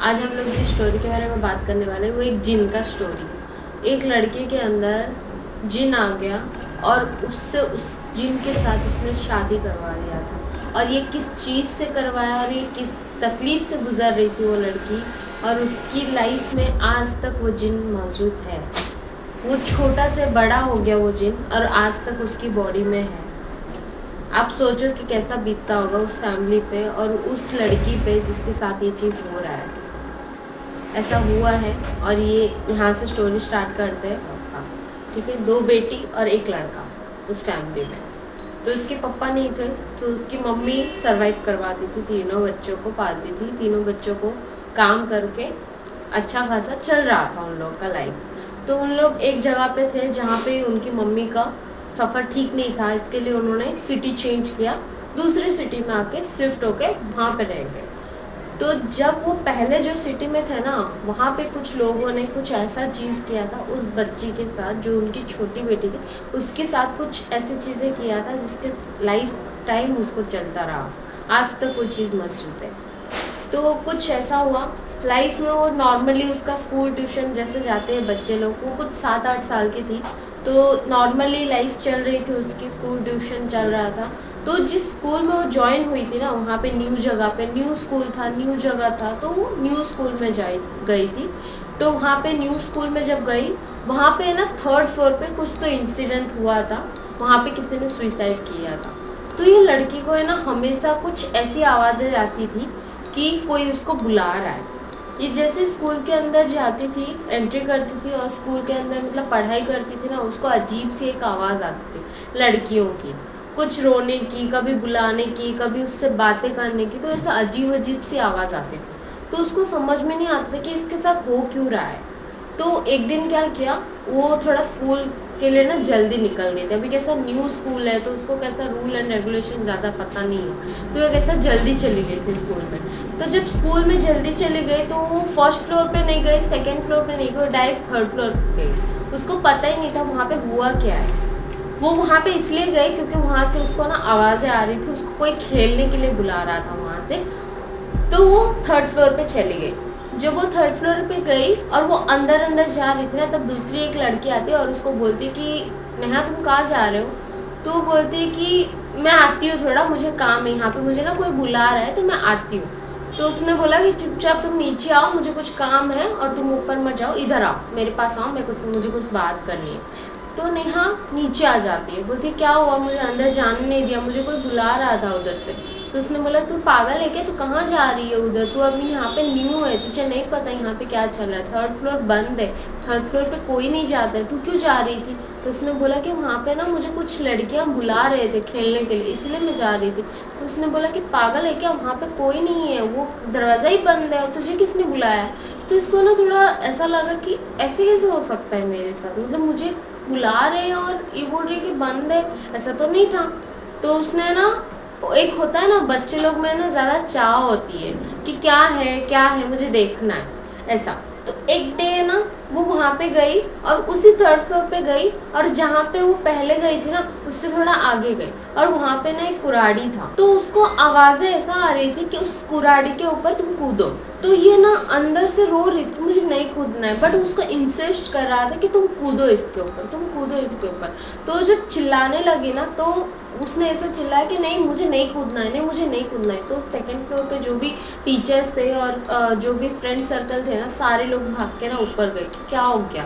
आज हम लोग जिस स्टोरी के बारे में बात करने वाले हैं वो एक जिन का स्टोरी। एक लड़के के अंदर जिन आ गया और उससे उस जिन के साथ उसने शादी करवा दिया था। और ये किस चीज़ से करवाया और ये किस तकलीफ़ से गुजर रही थी वो लड़की, और उसकी लाइफ में आज तक वो जिन मौजूद है। वो छोटा से बड़ा हो गया वो जिन, और आज तक उसकी बॉडी में है। आप सोचो कि कैसा बीतता होगा उस फैमिली पे और उस लड़की पे जिसके साथ ये चीज़ हो रहा है। ऐसा हुआ है और ये यहाँ से स्टोरी स्टार्ट करते हैं। ठीक है, 2 बेटी और 1 लड़का उस फैमिली में। तो उसके पापा नहीं थे, तो उसकी मम्मी सरवाइव करवाती थी, तीनों बच्चों को पालती थी, तीनों बच्चों को काम करके अच्छा खासा चल रहा था उन लोग का लाइफ। तो उन लोग एक जगह पे थे जहाँ पे उनकी मम्मी का सफ़र ठीक नहीं था, इसके लिए उन्होंने सिटी चेंज किया, दूसरी सिटी में आके शिफ्ट होके वहाँ पे रह गए। तो जब वो पहले जो सिटी में थे ना, वहाँ पे कुछ लोगों ने कुछ ऐसा चीज़ किया था उस बच्ची के साथ, जो उनकी छोटी बेटी थी, उसके साथ कुछ ऐसी चीज़ें किया था जिसके लाइफ टाइम उसको चलता रहा, आज तक वो चीज़ मौजूद है। तो कुछ ऐसा हुआ लाइफ में, वो नॉर्मली उसका स्कूल ट्यूशन जैसे जाते हैं बच्चे लोग, वो कुछ 7-8 साल की थी, तो नॉर्मली लाइफ चल रही थी उसकी, स्कूल ट्यूशन चल रहा था। तो जिस स्कूल में वो ज्वाइन हुई थी ना, वहाँ पे न्यू जगह पे, न्यू स्कूल था, न्यू जगह था, तो वो न्यू स्कूल में गई थी। तो वहाँ पे न्यू स्कूल में जब गई, वहाँ पे ना 3rd फ्लोर पे कुछ तो इंसिडेंट हुआ था, वहाँ पे किसी ने सुसाइड किया था। तो ये लड़की को है ना हमेशा कुछ ऐसी आवाज़ें आती थी कि कोई उसको बुला रहा है। ये जैसे स्कूल के अंदर जाती थी, एंट्री करती थी और स्कूल के अंदर मतलब पढ़ाई करती थी ना, उसको अजीब सी एक आवाज़ आती थी लड़कियों की, कुछ रोने की, कभी बुलाने की, कभी उससे बातें करने की। तो ऐसा अजीब अजीब सी आवाज़ आती थी, तो उसको समझ में नहीं आता कि इसके साथ हो क्यों रहा है। तो एक दिन क्या किया, वो थोड़ा स्कूल के लिए ना जल्दी निकल गई थी। अभी कैसा न्यू स्कूल है तो उसको कैसा रूल एंड रेगुलेशन ज़्यादा पता नहीं है, तो वो कैसा जल्दी चली गई थी स्कूल में। तो जब स्कूल में जल्दी चली गई तो वो 1st फ्लोर पे नहीं गई, 2nd फ्लोर पे नहीं गई, डायरेक्ट 3rd फ्लोर पे गई। उसको पता ही नहीं था वहाँ पे हुआ क्या है। वो वहाँ पे इसलिए गई क्योंकि वहाँ से उसको ना आवाज़ें आ रही थी, उसको कोई खेलने के लिए बुला रहा था वहाँ से। तो वो 3rd फ्लोर पे चली गई। जब वो 3rd फ्लोर पे गई और वो अंदर अंदर जा रही थी ना, तब दूसरी एक लड़की आती है और उसको बोलती है कि नेहा तुम कहाँ जा रहे हो। तो वो बोलती है कि मैं आती हूँ, थोड़ा मुझे काम है यहाँ पे, मुझे ना कोई बुला रहा है तो मैं आती हूँ। तो उसने बोला कि चुपचाप तुम नीचे आओ, मुझे कुछ काम है, और तुम ऊपर मत जाओ, इधर आओ मेरे पास आओ, मुझे कुछ बात करनी है। तो नेहा नीचे आ जाती है, बोलती क्या हुआ, मुझे अंदर जाने नहीं दिया, मुझे कोई बुला रहा था उधर से। तो उसने बोला तू पागल है क्या, तू कहाँ जा रही है उधर, तू अभी यहाँ पे न्यू है, तुझे नहीं पता यहाँ पे क्या चल रहा है, 3rd फ्लोर बंद है, 3rd फ्लोर पे कोई नहीं जाता है, तू क्यों जा रही थी। तो उसने बोला कि वहाँ पे ना मुझे कुछ लड़कियाँ बुला रहे थे खेलने के लिए, इसलिए मैं जा रही थी। तो उसने बोला कि पागल है क्या, वहाँ पे कोई नहीं है, वो दरवाज़ा ही बंद है, और तुझे किसने बुलाया। तो इसको ना थोड़ा ऐसा लगा कि ऐसे कैसे हो सकता है मेरे साथ, मतलब मुझे बुला रहे हैं और ये बोल रही कि बंद है, ऐसा तो नहीं था। तो उसने ना, एक होता है ना बच्चे लोग में ना ज़्यादा चाह होती है कि क्या है मुझे देखना है, ऐसा। तो एक डे ना वो वहाँ पे गई और उसी 3rd फ्लोर पे गई, और जहाँ पे वो पहले गई थी ना उससे थोड़ा आगे गई, और वहाँ पे ना एक कुराड़ी था। तो उसको आवाज़ें ऐसा आ रही थी कि उस कुराड़ी के ऊपर तुम कूदो। तो ये ना अंदर से रो रही थी मुझे नहीं कूदना है, बट उसको इंसिस्ट कर रहा था कि तुम कूदो इसके ऊपर, तुम कूदो इसके ऊपर। तो जो चिल्लाने लगी ना, तो उसने ऐसा चिल्लाया कि नहीं मुझे नहीं कूदना है, नहीं मुझे नहीं कूदना है। तो 2nd फ्लोर पे जो भी टीचर्स थे और जो भी फ्रेंड सर्कल थे ना, सारे लोग भाग के ना ऊपर गए कि क्या हो गया,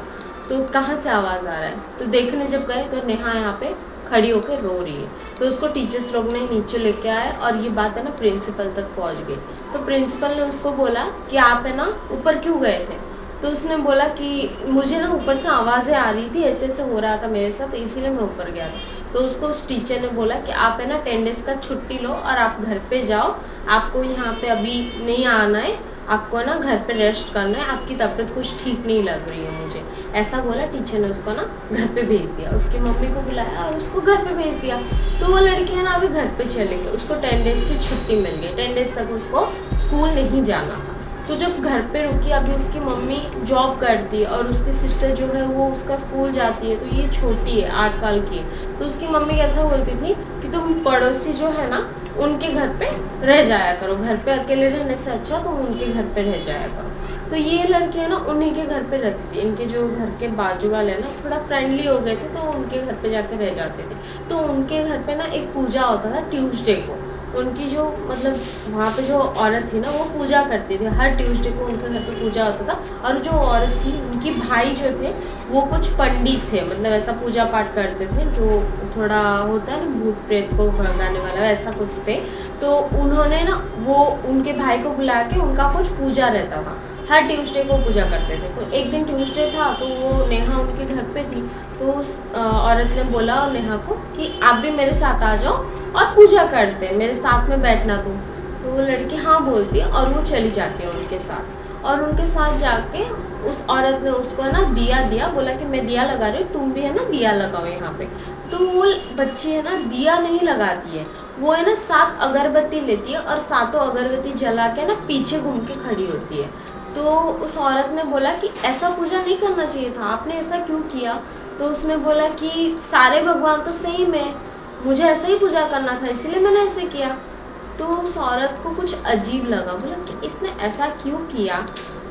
तो कहाँ से आवाज़ आ रहा है। तो देखने जब गए तो नेहा यहाँ पे खड़ी होकर रो रही है। तो उसको टीचर्स लोग ने नीचे लेके आए और ये बात है ना प्रिंसिपल तक पहुँच गई। तो प्रिंसिपल ने उसको बोला कि आप है ना ऊपर क्यों गए थे। तो उसने बोला कि मुझे ना ऊपर से आवाज़ें आ रही थी, ऐसे ऐसे हो रहा था मेरे साथ, इसीलिए मैं ऊपर गया था। तो उसको उस टीचर ने बोला कि आप है ना 10 डेज़ का छुट्टी लो और आप घर पे जाओ, आपको यहाँ पे अभी नहीं आना है, आपको ना घर पे रेस्ट करना है, आपकी तबीयत कुछ ठीक नहीं लग रही है मुझे, ऐसा बोला टीचर ने। उसको ना घर पे भेज दिया, उसकी मम्मी को बुलाया और उसको घर पे भेज दिया। तो वो लड़की है ना अभी घर पे चले गई, उसको 10 डेज़ की छुट्टी मिल गई, 10 डेज़ तक उसको स्कूल नहीं जाना था। तो जब घर पे रुकी, अभी उसकी मम्मी जॉब करती है और उसकी सिस्टर जो है वो उसका स्कूल जाती है, तो ये छोटी है 8 साल की है। तो उसकी मम्मी कैसा बोलती थी कि तुम पड़ोसी जो है ना उनके घर पे रह जाया करो, घर पे अकेले रहने से अच्छा तुम उनके घर पे रह जाया करो। तो ये लड़की है ना उन्हीं के घर पे रहती थी। इनके जो घर के बाजू वाले हैं ना थोड़ा फ्रेंडली हो गए थे, तो उनके घर पे जाके रह जाते थे। तो उनके घर पे ना एक पूजा होता था ट्यूसडे को। उनकी जो मतलब वहाँ पे जो औरत थी ना वो पूजा करती थी, हर ट्यूसडे को उनके घर पे पूजा होता था। और जो औरत थी उनकी भाई जो थे वो कुछ पंडित थे, मतलब ऐसा पूजा पाठ करते थे, जो थोड़ा होता है ना भूत प्रेत को भगाने वाला, ऐसा कुछ थे। तो उन्होंने ना वो उनके भाई को बुला के उनका कुछ पूजा रहता था, हर ट्यूसडे को पूजा करते थे। तो एक दिन ट्यूसडे था तो वो नेहा उनके घर पे थी। तो उस औरत ने बोला नेहा को कि आप भी मेरे साथ आ जाओ और पूजा करते हैं, मेरे साथ में बैठना तुम। तो वो लड़की हाँ बोलती है और वो चली जाती है उनके साथ। और उनके साथ जाके उस औरत ने उसको है ना दिया दिया, बोला कि मैं दिया लगा रही हूँ, तुम भी है ना दिया लगाओ यहाँ पे। तो वो बच्ची है ना दिया नहीं लगाती है, वो है ना 7 अगरबत्ती लेती है और 7 अगरबत्ती जला के ना पीछे घूम के खड़ी होती है। तो उस औरत ने बोला कि ऐसा पूजा नहीं करना चाहिए था, आपने ऐसा क्यों किया? तो उसने बोला कि सारे भगवान तो सेम है, मुझे ऐसा ही पूजा करना था इसलिए मैंने ऐसे किया। तो उस औरत को कुछ अजीब लगा, बोला कि इसने ऐसा क्यों किया।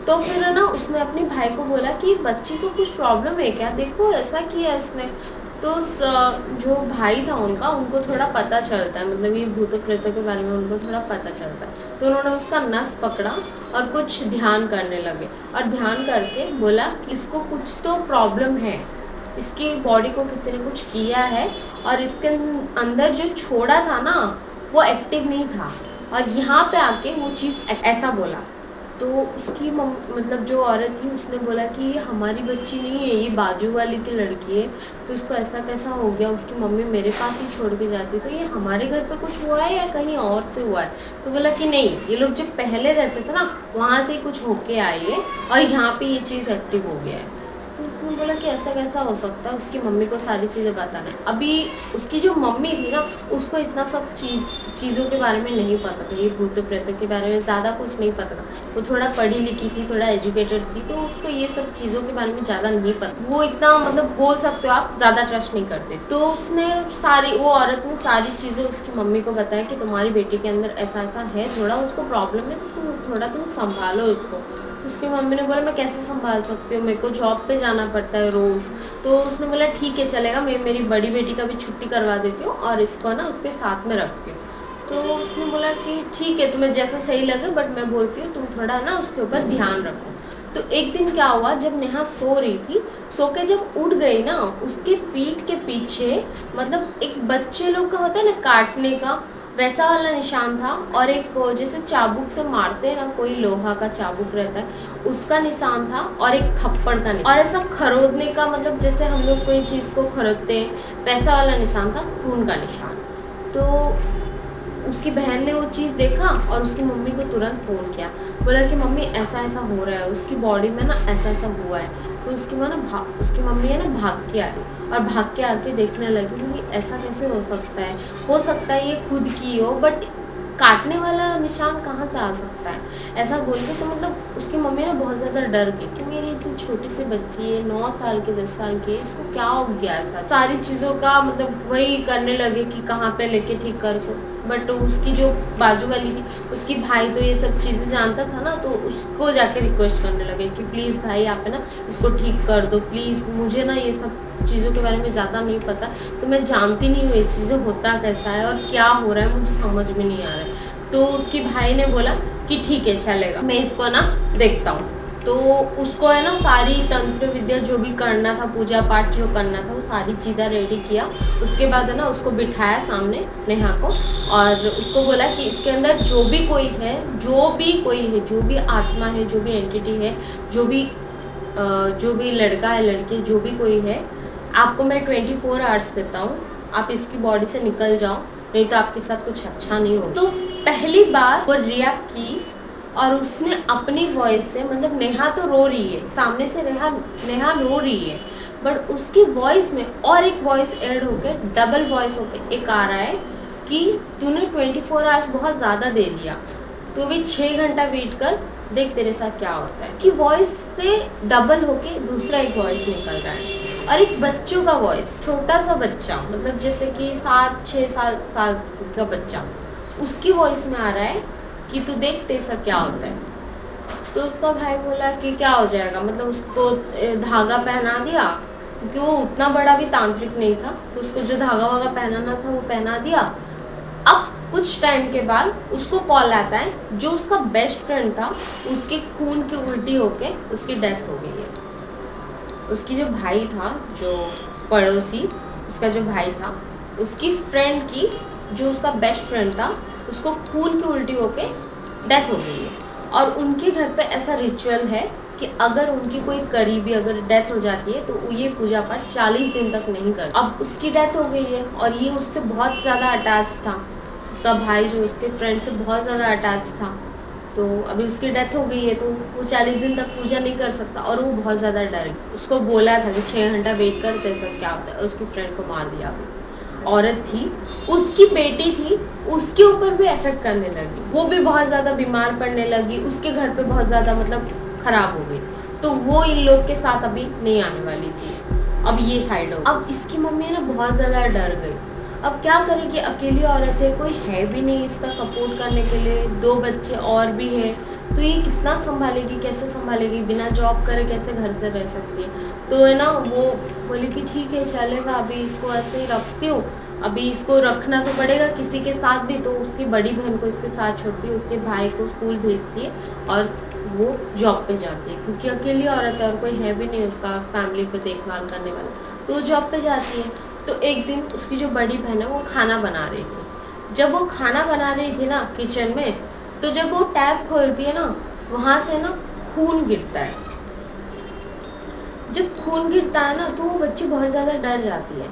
तो फिर ना उसने अपने भाई को बोला कि बच्ची को कुछ प्रॉब्लम है क्या, देखो ऐसा किया इसने। तो जो भाई था उनका, उनको थोड़ा पता चलता है, मतलब ये भूतों प्रेतों के बारे में उनको थोड़ा पता चलता है। तो उन्होंने उसका नस पकड़ा और कुछ ध्यान करने लगे और ध्यान करके बोला कि इसको कुछ तो प्रॉब्लम है, इसकी बॉडी को किसी ने कुछ किया है और इसके अंदर जो छोड़ा था ना वो एक्टिव नहीं था। और यहाँ पे आके वो चीज़ ऐसा बोला। तो उसकी मतलब जो औरत थी उसने बोला कि ये हमारी बच्ची नहीं है, ये बाजू वाली की लड़की है, तो इसको ऐसा कैसा हो गया, उसकी मम्मी मेरे पास ही छोड़ के जाती, तो ये हमारे घर पे कुछ हुआ है या कहीं और से हुआ है? तो बोला कि नहीं, ये लोग जब पहले रहते थे ना वहाँ से ही कुछ होके आई है और यहाँ पे ये चीज़ एक्टिव हो गया है। तो उसने बोला कि ऐसा कैसा हो सकता है, उसकी मम्मी को सारी चीज़ें बताना है। अभी उसकी जो मम्मी थी ना उसको इतना सब चीज़ों के बारे में नहीं पता था, ये भूत प्रेतों के बारे में ज़्यादा कुछ नहीं पता था। वो थोड़ा पढ़ी लिखी थी, थोड़ा एजुकेटेड थी, तो उसको ये सब चीज़ों के बारे में ज़्यादा नहीं पता। वो इतना मतलब बोल सकते हो आप ज़्यादा ट्रस्ट नहीं करते। तो उसने वो औरत ने सारी चीज़ें उसकी मम्मी को बताया कि तुम्हारी बेटी के अंदर ऐसा ऐसा है, थोड़ा उसको प्रॉब्लम है, तो तुम संभालो उसको। उसकी मम्मी ने बोला मैं कैसे संभाल सकती हूँ, मेरे को जॉब पे जाना पड़ता है रोज़। तो उसने बोला ठीक है चलेगा, मैं मेरी बड़ी बेटी का भी छुट्टी करवा देती हूँ और इसको ना उसके साथ में रखती हूँ। तो उसने बोला कि ठीक है तुम्हें जैसा सही लगे, बट मैं बोलती हूँ तुम थोड़ा ना उसके ऊपर ध्यान रखो। तो एक दिन क्या हुआ, जब नेहा सो रही थी, सो के जब उठ गई ना, उसके पीठ के पीछे मतलब एक बच्चे लोग का होता है ना काटने का, वैसा वाला निशान था। और एक जैसे चाबुक से मारते हैं ना, कोई लोहा का चाबुक रहता है उसका निशान था, और एक थप्पड़ का निशान, और ऐसा खरोदने का, मतलब जैसे हम लोग कोई चीज़ को खरोदते हैं वैसा वाला निशान था, खून का निशान। तो उसकी बहन ने वो चीज़ देखा और उसकी मम्मी को तुरंत फ़ोन किया, बोला कि मम्मी ऐसा ऐसा हो रहा है, उसकी बॉडी में ना ऐसा ऐसा हुआ है। तो उसकी उसकी मम्मी है ना भाग के आई और भाग के आके देखने लगी कि ऐसा कैसे हो सकता है ये खुद की हो, बट काटने वाला निशान कहाँ से आ सकता है, ऐसा बोल के। तो मतलब उसकी मम्मी ना बहुत ज़्यादा डर गई कि मेरी इतनी छोटी सी बच्ची है, 9 साल की 10 साल की, इसको क्या हो गया ऐसा। सारी चीज़ों का मतलब वही करने लगे कि कहाँ पे लेके ठीक कर सो। बट उसकी जो बाजू वाली थी, उसकी भाई तो ये सब चीज़ें जानता था ना, तो उसको जाके रिक्वेस्ट करने लगे कि प्लीज़ भाई आप है ना इसको ठीक कर दो प्लीज़, मुझे ना ये सब चीज़ों के बारे में ज़्यादा नहीं पता, तो मैं जानती नहीं हूँ ये चीज़ें होता कैसा है और क्या हो रहा है, मुझे समझ में नहीं आ रहा है। तो उसकी भाई ने बोला कि ठीक है चलेगा, मैं इसको ना देखता हूँ। तो उसको है ना सारी तंत्र विद्या जो भी करना था, पूजा पाठ जो करना था, वो सारी चीज़ें रेडी किया। उसके बाद है ना उसको बिठाया सामने नेहा को और उसको बोला कि इसके अंदर जो भी कोई है, जो भी आत्मा है, जो भी एंटिटी है, जो भी लड़का है लड़की, जो भी कोई है, आपको मैं 24 आवर्स देता हूँ, आप इसकी बॉडी से निकल जाओ, नहीं तो आपके साथ कुछ अच्छा नहीं होगा। तो पहली बार वो रिएक्ट की और उसने अपनी वॉइस से, मतलब नेहा तो रो रही है सामने से, नेहा रो रही है, बट उसकी वॉइस में और एक वॉइस ऐड होकर, डबल वॉइस होकर एक आ रहा है कि तूने 24 आवर्स बहुत ज़्यादा दे दिया, तो भी 6 घंटा वेट कर, देख तेरे साथ क्या होता है, कि वॉइस से डबल होके दूसरा एक वॉइस निकल रहा है, और एक बच्चों का वॉइस, छोटा सा बच्चा, मतलब जैसे कि 7-6 साल का बच्चा, उसकी वॉइस में आ रहा है कि तू देख तेरे साथ क्या होता है। तो उसका भाई बोला कि क्या हो जाएगा, मतलब उसको धागा पहना दिया, क्योंकि वो उतना बड़ा भी तांत्रिक नहीं था, तो उसको जो धागा वागा पहनाना था वो पहना दिया। अब कुछ टाइम के बाद उसको कॉल आता है, जो उसका बेस्ट फ्रेंड था उसके खून की उल्टी होके उसकी डेथ हो गई है। उसकी जो भाई था, जो पड़ोसी, उसका जो भाई था, उसकी फ्रेंड की, जो उसका बेस्ट फ्रेंड था, उसको खून की उल्टी होके डेथ हो गई है। और उनके घर पे ऐसा रिचुअल है कि अगर उनकी कोई करीबी अगर डेथ हो जाती है तो ये पूजा पाठ 40 दिन तक नहीं करते। अब उसकी डेथ हो गई है और ये उससे बहुत ज़्यादा अटैच था, उसका भाई जो उसके फ्रेंड से बहुत ज़्यादा अटैच था। तो अभी उसकी डेथ हो गई है तो वो 40 दिन तक पूजा नहीं कर सकता, और वो बहुत ज़्यादा डर गई। उसको बोला था कि 6 घंटा वेट करते सब क्या होता है, उसकी फ्रेंड को मार दिया। अभी औरत थी, उसकी बेटी थी, उसके ऊपर भी इफेक्ट करने लगी, वो भी बहुत ज़्यादा बीमार पड़ने लगी, उसके घर पे बहुत ज़्यादा मतलब ख़राब हो गई। तो वो इन लोग के साथ अभी नहीं आने वाली थी। अब ये साइड हो, अब इसकी मम्मी ना बहुत ज़्यादा डर गई। अब क्या करेगी, अकेली औरत है, कोई है भी नहीं इसका सपोर्ट करने के लिए, 2 बच्चे और भी है, तो ये कितना संभालेगी, कैसे संभालेगी, बिना जॉब करे कैसे घर से रह सकती है। तो है ना, वो बोली कि ठीक है चलेगा, अभी इसको ऐसे ही रखती हूँ, अभी इसको रखना तो पड़ेगा किसी के साथ भी। तो उसकी बड़ी बहन को इसके साथ छोड़ती है, उसके भाई को स्कूल भेजती है और वो जॉब पे जाती है, क्योंकि अकेली औरत है और कोई है भी नहीं उसका फैमिली को देखभाल करने वाला, तो वो जॉब पे जाती है। तो एक दिन उसकी जो बड़ी बहन है वो खाना बना रही थी। जब वो खाना बना रही थी ना किचन में, तो जब वो टैप खोलती है ना, वहाँ से ना खून गिरता है। जब खून गिरता है ना तो वो बच्ची बहुत ज़्यादा डर जाती है।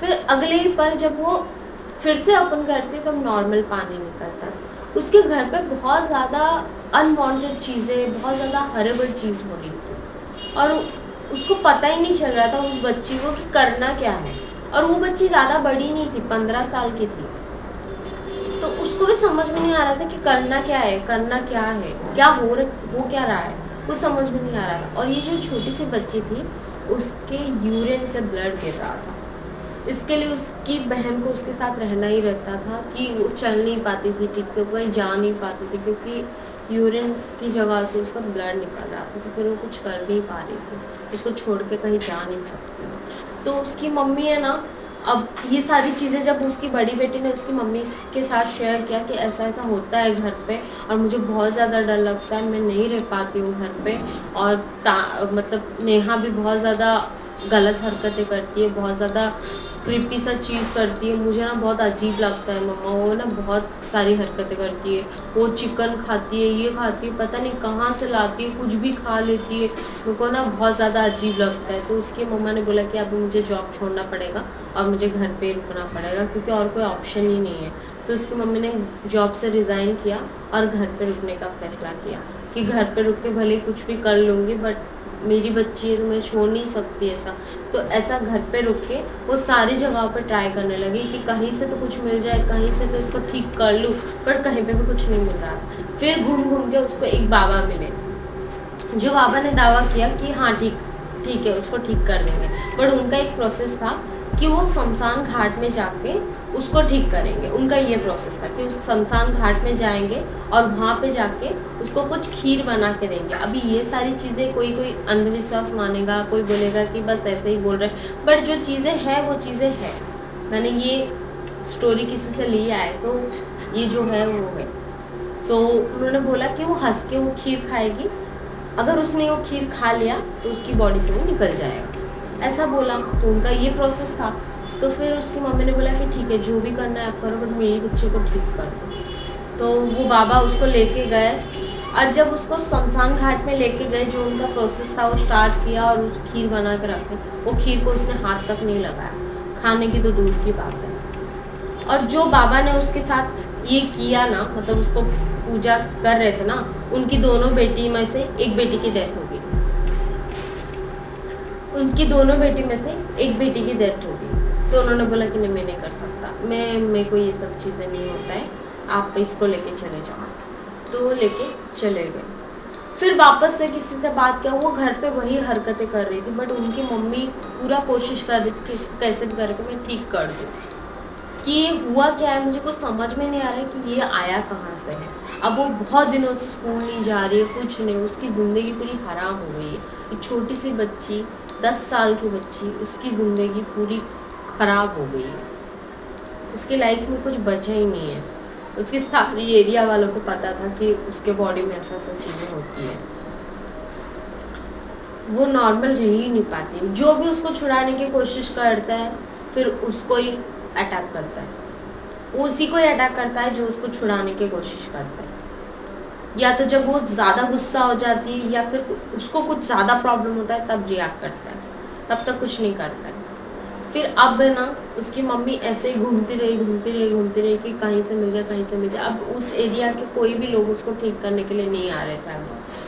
फिर अगले ही पल जब वो फिर से ओपन करती है तो नॉर्मल पानी निकलता है। उसके घर पे बहुत ज़्यादा अनवांटेड चीज़ें, बहुत ज़्यादा हॉरिबल चीज़ हो रही थी, और उसको पता ही नहीं चल रहा था उस बच्ची को कि करना क्या है। और वो बच्ची ज़्यादा बड़ी नहीं थी, 15 साल की थी, तो उसको भी समझ में नहीं आ रहा था कि करना क्या है, करना क्या है, क्या हो क्या रहा है, कुछ समझ में नहीं आ रहा था। और ये जो छोटी सी बच्ची थी, उसके यूरिन से ब्लड गिर रहा था। इसके लिए उसकी बहन को उसके साथ रहना ही रहता था, कि वो चल नहीं पाती थी ठीक से, कहीं जा नहीं पाती थी, क्योंकि यूरिन की जगह से उसका ब्लड निकल रहा था। तो फिर वो कुछ कर नहीं पा रही थी, उसको छोड़ के कहीं जा नहीं सकती। तो उसकी मम्मी है ना, अब ये सारी चीज़ें जब उसकी बड़ी बेटी ने उसकी मम्मी के साथ शेयर किया कि ऐसा ऐसा होता है घर पे, और मुझे बहुत ज़्यादा डर लगता है, मैं नहीं रह पाती हूँ घर पे, और मतलब नेहा भी बहुत ज़्यादा गलत हरकतें करती है, बहुत ज़्यादा क्रिपी सा चीज़ करती है, मुझे ना बहुत अजीब लगता है मम्मा, वो ना बहुत सारी हरकतें करती है, वो चिकन खाती है, ये खाती है, पता नहीं कहाँ से लाती है, कुछ भी खा लेती है, मेरे को ना बहुत ज़्यादा अजीब लगता है। तो उसकी मम्मा ने बोला कि अभी मुझे जॉब छोड़ना पड़ेगा और मुझे घर पे रुकना पड़ेगा, क्योंकि और कोई ऑप्शन ही नहीं है। तो उसकी मम्मी ने जॉब से रिज़ाइन किया और घर पे रुकने का फ़ैसला किया कि घर पे रुक के भले कुछ भी कर लूँगी, बट मेरी बच्ची है तो मैं छोड़ नहीं सकती ऐसा। तो ऐसा घर पे रुक के वो सारी जगहों पर ट्राई करने लगी कि कहीं से तो कुछ मिल जाए, कहीं से तो इसको ठीक कर लूँ, पर कहीं पे भी कुछ नहीं मिल रहा था। फिर घूम घूम के उसको एक बाबा मिले, जो बाबा ने दावा किया कि हाँ ठीक है उसको ठीक कर देंगे, बट उनका एक प्रोसेस था कि वो शमशान घाट में जाके उसको ठीक करेंगे। उनका ये प्रोसेस था कि उस शमशान घाट में जाएंगे और वहाँ पे जाके उसको कुछ खीर बना के देंगे। अभी ये सारी चीज़ें कोई अंधविश्वास मानेगा, कोई बोलेगा कि बस ऐसे ही बोल रहे, बट जो चीज़ें हैं वो चीज़ें हैं। मैंने ये स्टोरी किसी से लिया है, तो ये जो है वो है। सो उन्होंने बोला कि वो हंस के वो खीर खाएगी, अगर उसने वो खीर खा लिया तो उसकी बॉडी से वो निकल जाएगा, ऐसा बोला। तो उनका ये प्रोसेस था। तो फिर उसकी मम्मी ने बोला कि ठीक है जो भी करना है आप करो, बट मेरी बच्चे को ठीक कर दो। तो वो बाबा उसको लेके गए, और जब उसको शमशान घाट में लेके गए, जो उनका प्रोसेस था वो स्टार्ट किया और उस खीर बना के रखे। वो खीर को उसने हाथ तक नहीं लगाया, खाने की तो दूर की बात है। और जो बाबा ने उसके साथ ये किया ना, मतलब उसको पूजा कर रहे थे ना, उनकी दोनों बेटी में से एक बेटी की डेथ हो गई। उनकी दोनों बेटी में से एक बेटी की डेथ हो गई। तो उन्होंने बोला कि नहीं मैं नहीं कर सकता, मेरे को ये सब चीज़ें नहीं होता है, आप इसको लेके चले जाओ। तो वो लेके चले गए। फिर वापस से किसी से बात किया, वो घर पे वही हरकतें कर रही थी, बट उनकी मम्मी पूरा कोशिश कर रही थी कि इसको कैसे भी करके मैं ठीक कर दूँ। कि ये हुआ क्या है, मुझे कुछ समझ में नहीं आ रहा है कि ये आया कहाँ से है। अब वो बहुत दिनों से स्कूल नहीं जा रही है, कुछ नहीं, उसकी ज़िंदगी पूरी हराम हो गई है। एक छोटी सी बच्ची, 10 साल की बच्ची, उसकी ज़िंदगी पूरी ख़राब हो गई है। उसकी लाइफ में कुछ बचा ही नहीं है। उसके सारी एरिया वालों को पता था कि उसके बॉडी में ऐसा ऐसा चीज़ें होती है, वो नॉर्मल रह ही नहीं पाती। जो भी उसको छुड़ाने की कोशिश करता है फिर उसको ही अटैक करता है, वो उसी को ही अटैक करता है जो उसको छुड़ाने की कोशिश करता है। या तो जब वो ज़्यादा गुस्सा हो जाती है या फिर उसको कुछ ज़्यादा प्रॉब्लम होता है तब रिएक्ट करता है, तब तक कुछ नहीं करता है। फिर अब है ना, उसकी मम्मी ऐसे ही घूमती रही कि कहीं से मिल जाए। अब उस एरिया के कोई भी लोग उसको ठीक करने के लिए नहीं आ रहे थे,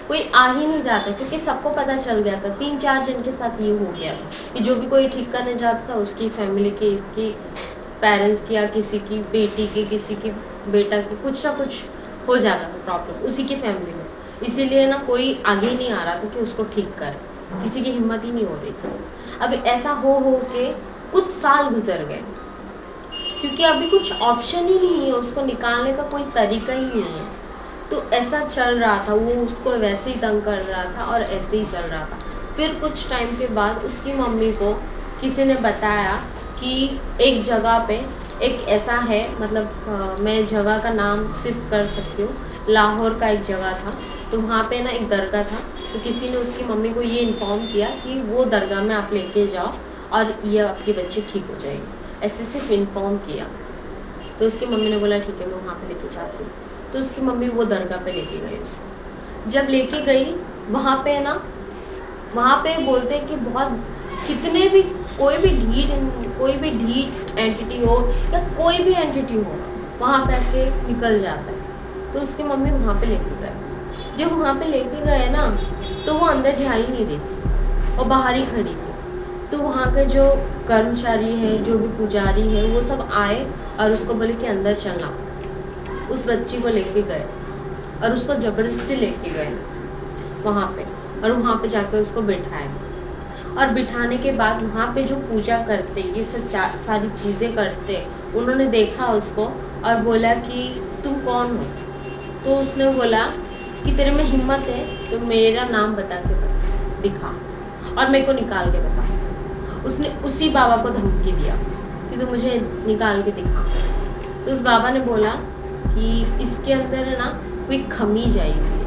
कोई आ ही नहीं रहा था, क्योंकि सबको पता चल गया था। 3-4 जन के साथ ये हो गया था कि जो भी कोई ठीक करने जाता था, उसकी फैमिली के, इसकी पेरेंट्स की या किसी की बेटी की, किसी की बेटा की, कुछ ना कुछ हो जाता था प्रॉब्लम उसी की फैमिली में। इसीलिए ना कोई आगे ही नहीं आ रहा था कि उसको ठीक करे, किसी की हिम्मत ही नहीं हो रही थी। अब ऐसा हो के कुछ साल गुजर गए, क्योंकि अभी कुछ ऑप्शन ही नहीं है, उसको निकालने का कोई तरीका ही नहीं है। तो ऐसा चल रहा था, वो उसको वैसे ही तंग कर रहा था और ऐसे ही चल रहा था। फिर कुछ टाइम के बाद उसकी मम्मी को किसी ने बताया कि एक जगह पे एक ऐसा है, मतलब मैं जगह का नाम सिर्फ कर सकती हूँ, लाहौर का एक जगह था। तो वहाँ पे ना एक दरगाह था, तो किसी ने उसकी मम्मी को ये इन्फॉर्म किया कि वो दरगाह में आप लेके जाओ और ये आपकी बच्ची ठीक हो जाएगी, ऐसे सिर्फ इन्फॉर्म किया। तो उसकी मम्मी ने बोला ठीक है, मैं वहाँ पे लेके जाती हूँ। तो उसकी मम्मी वो दरगाह पे लेके गई उसको। जब लेके गई वहाँ पे ना, वहाँ पे बोलते हैं कि बहुत कितने भी कोई भी ढीठ एंटिटी हो या कोई भी एंटिटी हो, वहाँ पे ऐसे निकल जाता है। तो उसकी मम्मी वहाँ पे लेके गए। जब वहाँ पे लेके गए ना, तो वो अंदर जा ही नहीं रही थी, वो बाहर ही खड़ी थी। तो वहाँ के जो कर्मचारी हैं, जो भी पुजारी हैं, वो सब आए और उसको बोले कि अंदर चलना। उस बच्ची को लेके गए और उसको ज़बरदस्ती लेके गए वहाँ पे, और वहाँ पे जाकर उसको बिठाए। और बिठाने के बाद वहाँ पे जो पूजा करते, ये सब सारी चीज़ें करते, उन्होंने देखा उसको और बोला कि तुम कौन हो। तो उसने बोला कि तेरे में हिम्मत है तो मेरा नाम बता के दिखा और मेरे को निकाल के बता। उसने उसी बाबा को धमकी दिया कि तू मुझे निकाल के दिखा। तो उस बाबा ने बोला कि इसके अंदर है ना कोई खमीज आई हुई है,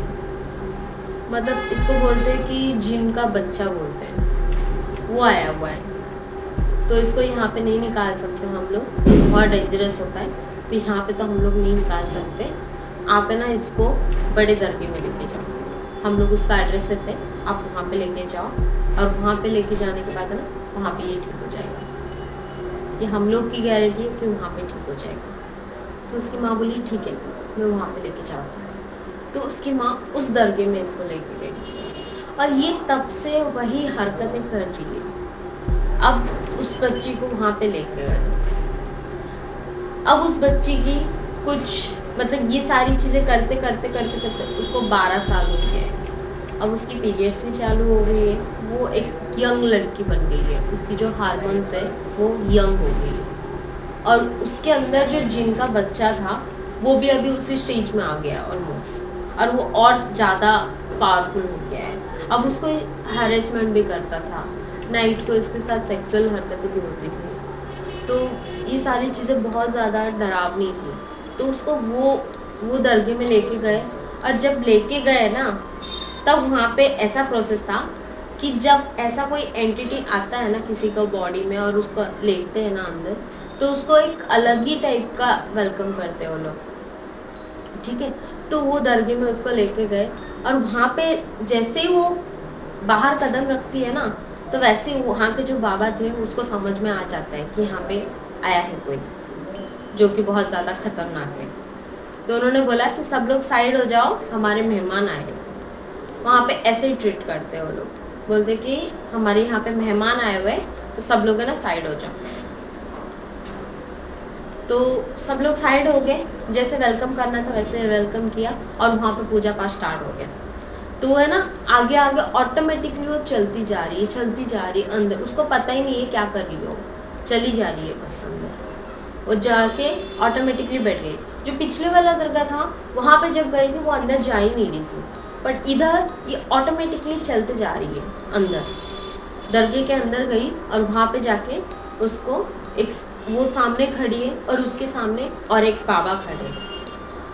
मतलब इसको बोलते हैं कि जिन का बच्चा बोलते हैं, वो आया हुआ है। तो इसको यहाँ पे नहीं निकाल सकते हम लोग, बहुत डेंजरस होता है, तो यहाँ पे तो हम लोग नहीं निकाल सकते। आप है ना इसको बड़े दरगाह में लेके जाओ, हम लोग उसका एड्रेस देते हैं, आप वहाँ पे लेके जाओ और वहाँ पे लेके जाने के बाद ना वहाँ पे ये ठीक हो जाएगा। ये हम लोग की गारंटी है कि वहाँ पे ठीक हो जाएगा। तो उसकी माँ बोली ठीक है, मैं वहाँ पे लेके जाती हूँ। तो उसकी माँ उस दरगाह में इसको लेके गई और ये तब से वही हरकतें कर रही है। अब उस बच्ची को वहाँ पे लेके गए। अब उस बच्ची की कुछ, मतलब ये सारी चीज़ें करते करते उसको 12 साल हो गया है। अब उसकी पीरियड्स भी चालू हो गई है, वो एक यंग लड़की बन गई है, उसकी जो हार्मोन्स है वो यंग हो गई है। और उसके अंदर जो जिन का बच्चा था वो भी अभी उसी स्टेज में आ गया ऑलमोस्ट, और वो और ज़्यादा पावरफुल हो गया है। अब उसको हैरेसमेंट भी करता था, नाइट को इसके साथ सेक्सुअल हरकतें भी होती थी। तो ये सारी चीज़ें बहुत ज़्यादा डरावनी थी। तो उसको वो दरगाह में लेके गए, और जब लेके गए ना तब वहाँ पे ऐसा प्रोसेस था कि जब ऐसा कोई एंटिटी आता है ना किसी का बॉडी में और उसको लेते हैं ना अंदर, तो उसको एक अलग ही टाइप का वेलकम करते हैं वो लोग, ठीक है। तो वो दरगाह में उसको लेके गए और वहाँ पे जैसे ही वो बाहर कदम रखती है ना, तो वैसे ही वहाँ के जो बाबा थे उसको समझ में आ जाता है कि यहाँ पे आया है कोई जो कि बहुत ज़्यादा खतरनाक है। तो उन्होंने बोला कि सब लोग साइड हो जाओ, हमारे मेहमान आए हैं। वहाँ पे ऐसे ही ट्रीट करते हैं वो लोग, बोलते कि हमारे यहाँ पे मेहमान आए हुए हैं, तो सब लोग है ना साइड हो जाओ। तो सब लोग साइड हो गए, जैसे वेलकम करना था वैसे वेलकम किया और वहाँ पे पूजा पाठ स्टार्ट हो गया। तो है ना, आगे आगे ऑटोमेटिकली वो चलती जा रही है अंदर, उसको पता ही नहीं है क्या कर रही है, वो चली जा रही है बस अंदर। वो जाके ऑटोमेटिकली बैठ गई। जो पिछले वाला दरगाह था वहाँ पे जब गई थी वो अंदर जा ही नहीं रही थी, बट इधर ये ऑटोमेटिकली चलते जा रही है अंदर। दरगाह के अंदर गई और वहाँ पे जाके उसको एक वो सामने खड़ी है और उसके सामने और एक बाबा खड़े हैं,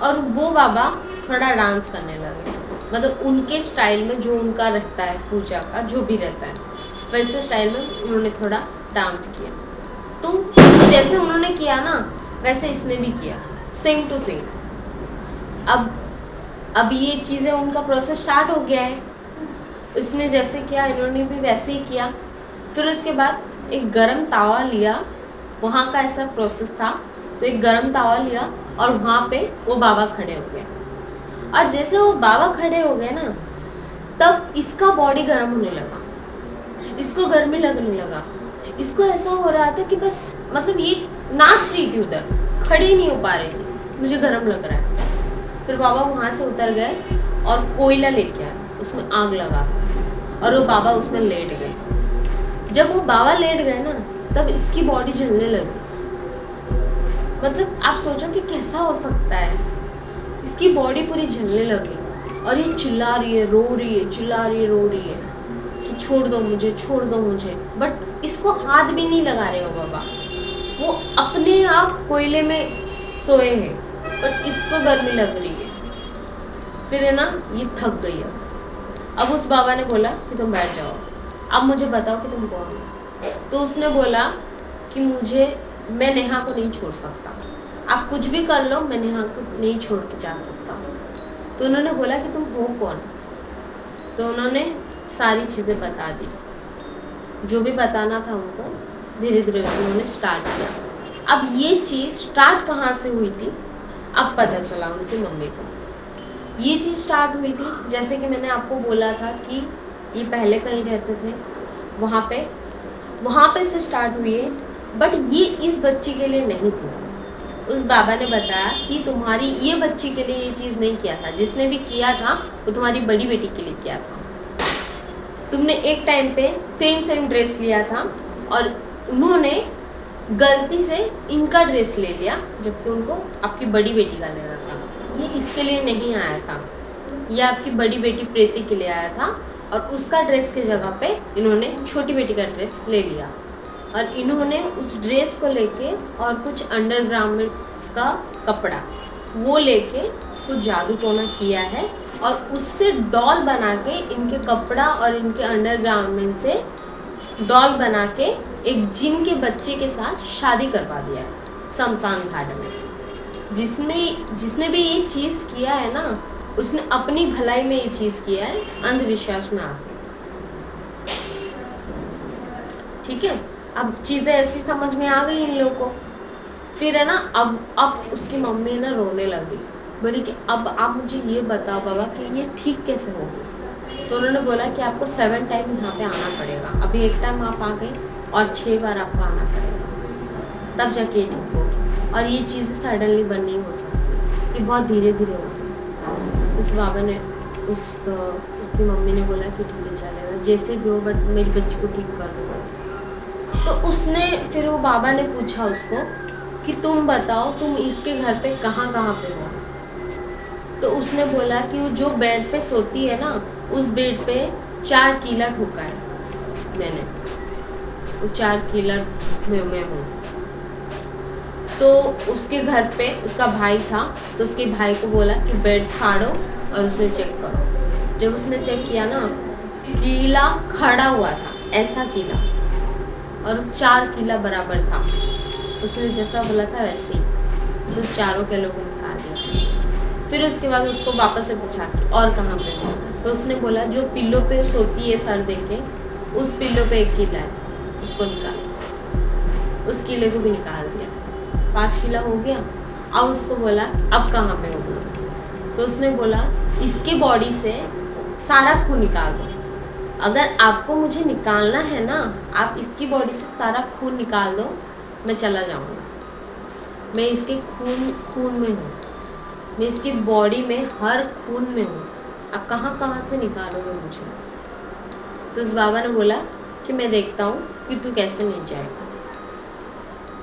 और वो बाबा थोड़ा डांस करने लगे, मतलब उनके स्टाइल में जो उनका रहता है पूजा का जो भी रहता है वैसे स्टाइल में उन्होंने थोड़ा डांस किया। तो जैसे उन्होंने किया ना वैसे इसने भी किया, सेम टू सेम। अब ये चीज़ें उनका प्रोसेस स्टार्ट हो गया है, इसने जैसे किया इन्होंने भी वैसे ही किया। फिर उसके बाद एक गरम तावा लिया, वहाँ का ऐसा प्रोसेस था, तो एक गरम तावा लिया और वहाँ पे वो बाबा खड़े हो गए, और जैसे वो बाबा खड़े हो गए ना तब इसका बॉडी गर्म होने लगा, इसको गर्मी लगने लगा, इसको ऐसा हो रहा था कि बस मतलब ये नाच रही थी उधर, खड़ी नहीं हो पा रही थी, मुझे गर्म लग रहा है। फिर बाबा वहाँ से उतर गए और कोयला लेके आए, उसमें आग लगा और वो बाबा उसमें लेट गए। जब वो बाबा लेट गए ना तब इसकी बॉडी जलने लगी। मतलब आप सोचो कि कैसा हो सकता है, इसकी बॉडी पूरी जलने लगी और ये चिल्ला रही है, रो रही है, चिल्ला रही है, रो रही है कि छोड़ दो मुझे, छोड़ दो मुझे। बट इसको हाथ भी नहीं लगा रहे हो बाबा, वो अपने आप कोयले में सोए हैं, बट इसको गर्मी लग रही है। फिर है ना ये थक गई। अब उस बाबा ने बोला कि तुम बैठ जाओ, अब मुझे बताओ कि तुम कौन हो। तो उसने बोला कि मैं नेहा को नहीं छोड़ सकता, आप कुछ भी कर लो, मैं नेहा को नहीं छोड़ के जा सकता। तो उन्होंने बोला कि तुम हो कौन। तो उन्होंने सारी चीज़ें बता दी, जो भी बताना था उनको धीरे धीरे उन्होंने स्टार्ट किया। अब ये चीज़ स्टार्ट कहाँ से हुई थी, अब पता चला उनकी मम्मी को। ये चीज़ स्टार्ट हुई थी, जैसे कि मैंने आपको बोला था कि ये पहले कहीं रहते थे, वहाँ पे से स्टार्ट हुई है, बट ये इस बच्ची के लिए नहीं थी। उस बाबा ने बताया कि तुम्हारी ये बच्ची के लिए ये चीज़ नहीं किया था, जिसने भी किया था वो तुम्हारी बड़ी बेटी के लिए किया था। तुमने एक टाइम पे सेम ड्रेस लिया था और उन्होंने गलती से इनका ड्रेस ले लिया, जबकि उनको आपकी बड़ी बेटी का लेना था। ये इसके लिए नहीं आया था, ये आपकी बड़ी बेटी प्रीति के लिए आया था, और उसका ड्रेस के जगह पे इन्होंने छोटी बेटी का ड्रेस ले लिया। और इन्होंने उस ड्रेस को लेके और कुछ अंडरगारमेंट्स का कपड़ा वो लेके कुछ जादू टोना किया है, और उससे डॉल बना के इनके कपड़ा और इनके अंडरगारमेंट से डॉल बना के एक जिन के बच्चे के साथ शादी करवा दिया है शमशान घाट में। जिसने भी ये चीज़ किया है ना, उसने अपनी भलाई में ये चीज़ किया है, अंधविश्वास में आके। ठीक है, अब चीज़ें ऐसी समझ में आ गई इन लोगों को। फिर है ना अब उसकी मम्मी ना रोने लगी, बोली कि अब आप मुझे ये बताओ बाबा कि ये ठीक कैसे होगी। तो उन्होंने बोला कि आपको 7 टाइम यहाँ पे आना पड़ेगा, अभी एक टाइम आप आ गए और 6 बार आपको आना पड़ेगा, तब जाके ये ठीक होगी। और ये चीज़ें सडनली बंद नहीं हो सकती, ये बहुत धीरे धीरे होगी। उस बाबा ने उसकी मम्मी ने बोला कि ठीक है चलेगा, जैसे भी हो, बट मेरी बच्ची को ठीक कर दो बस। तो उसने फिर वो बाबा ने पूछा उसको कि तुम बताओ तुम इसके घर पे कहाँ पे हो। तो उसने बोला कि वो जो बेड पे सोती है ना, उस बेड पे 4 कीला ठोका है मैंने, वो 4 कीला मैं हूँ। तो उसके घर पे उसका भाई था, तो उसके भाई को बोला कि बेड फाड़ो और उसमें चेक करो। जब उसने चेक किया ना, कीला खड़ा हुआ था, ऐसा कीला, और 4 कीला बराबर था। उसने जैसा बोला था वैसे ही, तो उस चारों के लोगों ने निकाल दिया। फिर उसके बाद उसको वापस से पूछा कि और कहाँ पे हो। तो उसने बोला जो पिल्लो पे सोती है सर दे के, उस पिल्लो पे 1 कीला है, उसको निकाल। उस कीले को भी निकाल दिया, 5 कीला हो गया। अब उसको बोला अब कहाँ पे हो। तो उसने बोला इसके बॉडी से सारा खून निकाल दो, अगर आपको मुझे निकालना है ना, आप इसकी बॉडी से सारा खून निकाल दो, मैं चला जाऊँगा। मैं इसके खून में हूँ, मैं इसकी बॉडी में हर खून में हूँ, आप कहाँ कहाँ से निकालोगे मुझे। तो उस बाबा ने बोला कि मैं देखता हूँ कि तू कैसे नहीं जाएगा।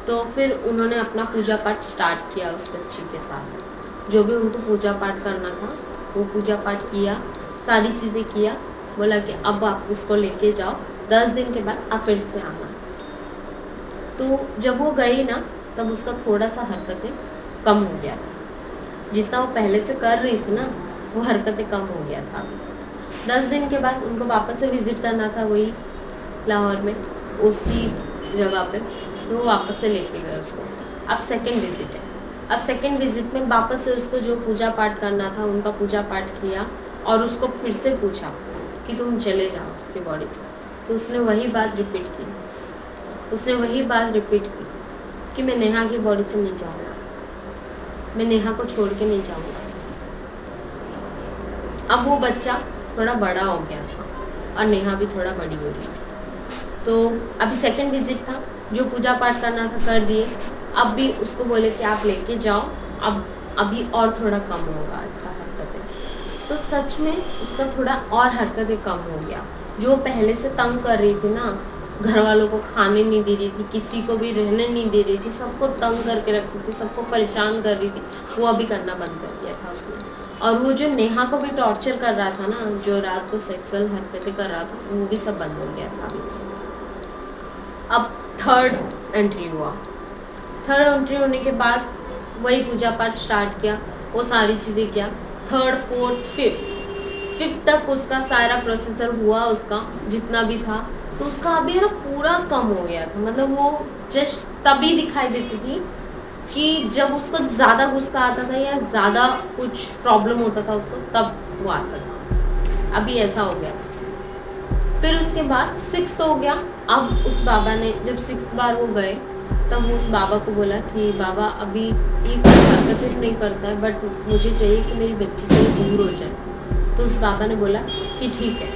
तो फिर उन्होंने अपना पूजा पाठ स्टार्ट किया उस बच्ची के साथ। जो भी उनको पूजा पाठ करना था वो पूजा पाठ किया, सारी चीज़ें किया। बोला कि अब आप उसको लेके जाओ, 10 दिन के बाद आप फिर से आना। तो जब वो गई ना, तब उसका थोड़ा सा हरकतें कम हो गया था। जितना वो पहले से कर रही थी ना, वो हरकतें कम हो गया था। 10 दिन के बाद उनको वापस से विज़िट करना था, वही लाहौर में उसी जगह पे। तो वो वापस से लेके गए उसको। अब सेकंड विज़िट है। अब सेकंड विज़िट में वापस से उसको जो पूजा पाठ करना था उनका पूजा पाठ किया और उसको फिर से पूछा कि तुम चले जाओ उसकी बॉडी से। तो उसने वही बात रिपीट की। उसने वही बात रिपीट की कि मैं नेहा की बॉडी से नहीं जाऊँगा, मैं नेहा को छोड़ के नहीं जाऊँगा। अब वो बच्चा थोड़ा बड़ा हो गया था और नेहा भी थोड़ा बड़ी हो रही थी। तो अभी सेकंड विज़िट था, जो पूजा पाठ करना था कर दिए। अब भी उसको बोले कि आप लेके जाओ, अब अभी और थोड़ा कम होगा इसका हरकतें। तो सच में उसका थोड़ा और हरकतें कम हो गया। जो पहले से तंग कर रही थी ना, घर वालों को खाने नहीं दे रही थी, किसी को भी रहने नहीं दे रही थी, सबको तंग करके रखती थी, सबको परेशान कर रही थी, वो अभी करना बंद कर दिया था उसने। और वो जो नेहा को भी टॉर्चर कर रहा था ना, जो रात को सेक्सुअल हरकतें कर रहा था, वो भी सब बंद हो गया था अभी। अब थर्ड एंट्री हुआ। थर्ड एंट्री होने के बाद वही पूजा पाठ स्टार्ट किया, वो सारी चीज़ें किया। थर्ड, फोर्थ, फिफ्थ तक उसका सारा प्रोसेसर हुआ, उसका जितना भी था। तो उसका अभी ना पूरा कम हो गया था। मतलब वो जस्ट तभी दिखाई देती थी कि जब उसको ज़्यादा गुस्सा आता था या ज़्यादा कुछ प्रॉब्लम होता था उसको, तब वो आता था। अभी ऐसा हो गया। फिर उसके बाद 6th हो गया। अब उस बाबा ने जब 6th बार वो गए, तब वो उस बाबा को बोला कि बाबा अभी ये कोई हरकतें नहीं करता है, बट मुझे चाहिए कि मेरी बच्ची से दूर हो जाए। तो उस बाबा ने बोला कि ठीक है,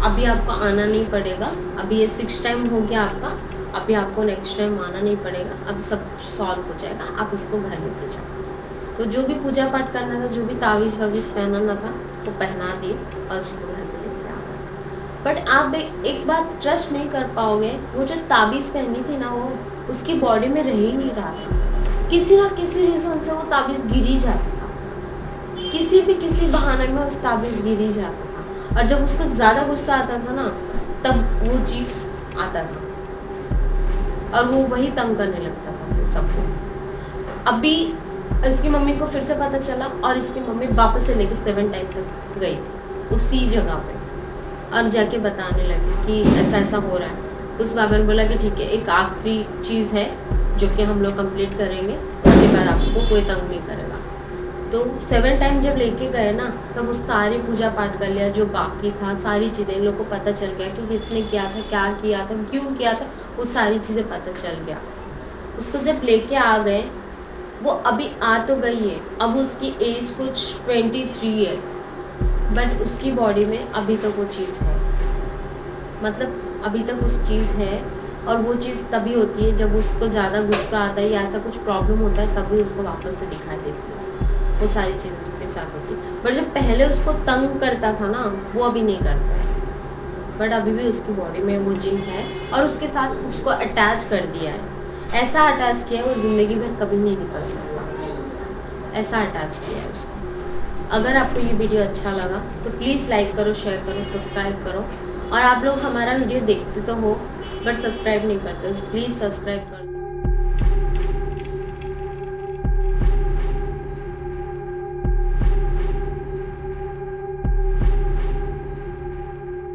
अभी आपको आना नहीं पड़ेगा, अभी ये 6th टाइम हो गया आपका, अभी आपको नेक्स्ट टाइम आना नहीं पड़ेगा, अब सब कुछ सॉल्व हो जाएगा, आप उसको घर लेके जाओ। तो जो भी पूजा पाठ करना था, जो भी तावीज़ वावीज़ पहनाना था, वो पहना दिए और उसको घर में लेके आ गए। बट आप एक बात ट्रस्ट नहीं कर पाओगे, वो जो तावीज़ पहनी थी ना, वो उसकी बॉडी में रह ही नहीं रहा था। किसी ना किसी रीज़न से वो तावीज़ गिर ही जाता था, किसी बहाने में उस तावीज़ गिर ही जाता था। और जब उसको ज़्यादा गुस्सा आता था ना, तब वो चीज़ आता था और वो वही तंग करने लगता था सबको। अभी इसकी मम्मी को फिर से पता चला और इसकी मम्मी वापस से लेके 7 टाइम तक गई उसी जगह पे और जाके बताने लगी कि ऐसा ऐसा हो रहा है। तो उस बाबा ने बोला कि ठीक है, एक आखिरी चीज़ है जो कि हम लोग कंप्लीट करेंगे, उसके बाद आपको कोई तंग नहीं करेगा। तो 7 टाइम जब लेके गए ना, तब वो सारी पूजा पाठ कर लिया जो बाकी था, सारी चीज़ें इन लोग को पता चल गया कि किसने किया था, क्या किया था, क्यों किया था, वो सारी चीज़ें पता चल गया। उसको जब लेके आ गए, वो अभी आ तो गई है, अब उसकी एज कुछ 23 है, बट उसकी बॉडी में अभी तक वो चीज़ है। मतलब अभी तक उस चीज़ है। और वो चीज़ तभी होती है जब उसको ज़्यादा गुस्सा आता है या ऐसा कुछ प्रॉब्लम होता है, तभी उसको वापस से दिखाई देती है। वो सारी चीज़ उसके साथ होती है। बट जब पहले उसको तंग करता था ना, वो अभी नहीं करता है। बट अभी भी उसकी बॉडी में वो जिन है और उसके साथ उसको अटैच कर दिया है। ऐसा अटैच किया है वो ज़िंदगी भर कभी नहीं निकल सकता। ऐसा अटैच किया है उसको। अगर आपको ये वीडियो अच्छा लगा तो प्लीज़ लाइक करो, शेयर करो, सब्सक्राइब करो। और आप लोग हमारा वीडियो देखते तो हो बट सब्सक्राइब नहीं करते, प्लीज़ सब्सक्राइब कर दो।